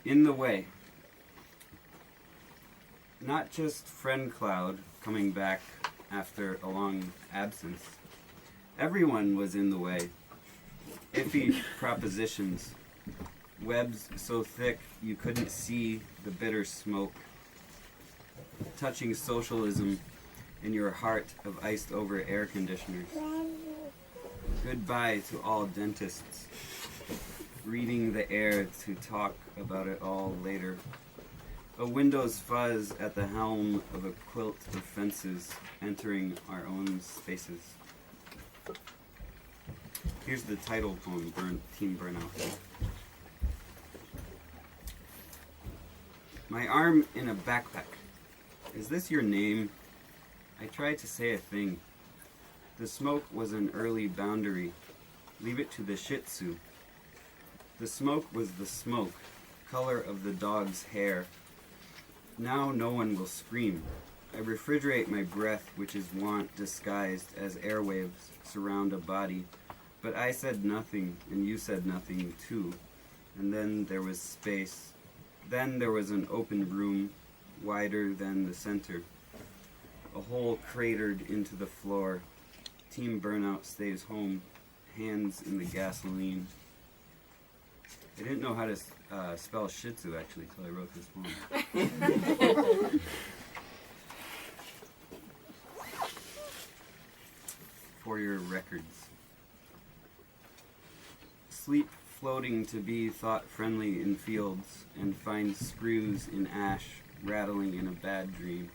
In the way. Not just friend cloud coming back after a long absence. Everyone was in the way. Iffy propositions. Webs so thick you couldn't see the bitter smoke. Touching socialism in your heart of iced over air conditioners. Goodbye to all dentists. Reading the air to talk about it all later. A window's fuzz at the helm of a quilt of fences entering our own spaces. Here's the title poem, Team Burnout. My arm in a backpack. Is this your name? I tried to say a thing. The smoke was an early boundary. Leave it to the Shih Tzu. The smoke was the smoke, color of the dog's hair. Now no one will scream. I refrigerate my breath, which is want disguised as airwaves surround a body. But I said nothing, and you said nothing too. And then there was space. Then there was an open room, wider than the center. A hole cratered into the floor. Team Burnout stays home, hands in the gasoline. I didn't know how to spell Shih Tzu, actually, until I wrote this poem. For your records. Sleep floating to be thought friendly in fields, and find screws in ash rattling in a bad dream.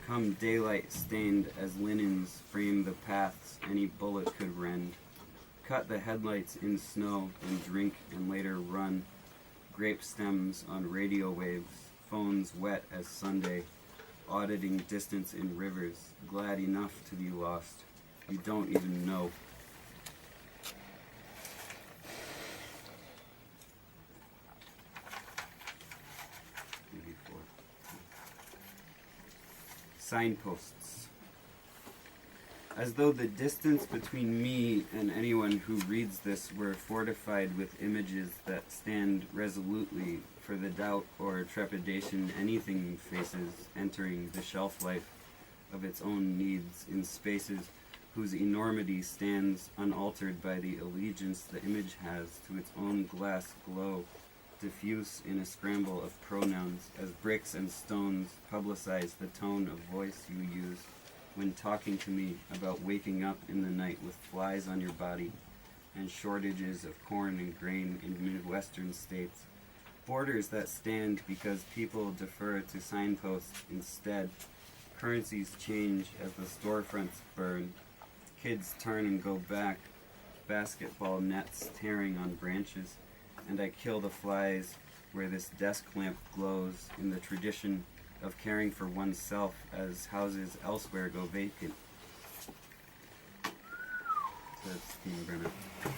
Come daylight stained as linens frame the paths any bullet could rend. Cut the headlights in snow and drink and later run. Grape stems on radio waves, phones wet as Sunday, auditing distance in rivers, glad enough to be lost. You don't even know. Signposts. As though the distance between me and anyone who reads this were fortified with images that stand resolutely for the doubt or trepidation anything faces entering the shelf life of its own needs in spaces whose enormity stands unaltered by the allegiance the image has to its own glass glow, diffuse in a scramble of pronouns as bricks and stones publicize the tone of voice you use when talking to me about waking up in the night with flies on your body and shortages of corn and grain in Midwestern states, borders that stand because people defer to signposts instead, currencies change as the storefronts burn, kids turn and go back, basketball nets tearing on branches, and I kill the flies where this desk lamp glows in the tradition of caring for oneself as houses elsewhere go vacant. So that's Team Burnout.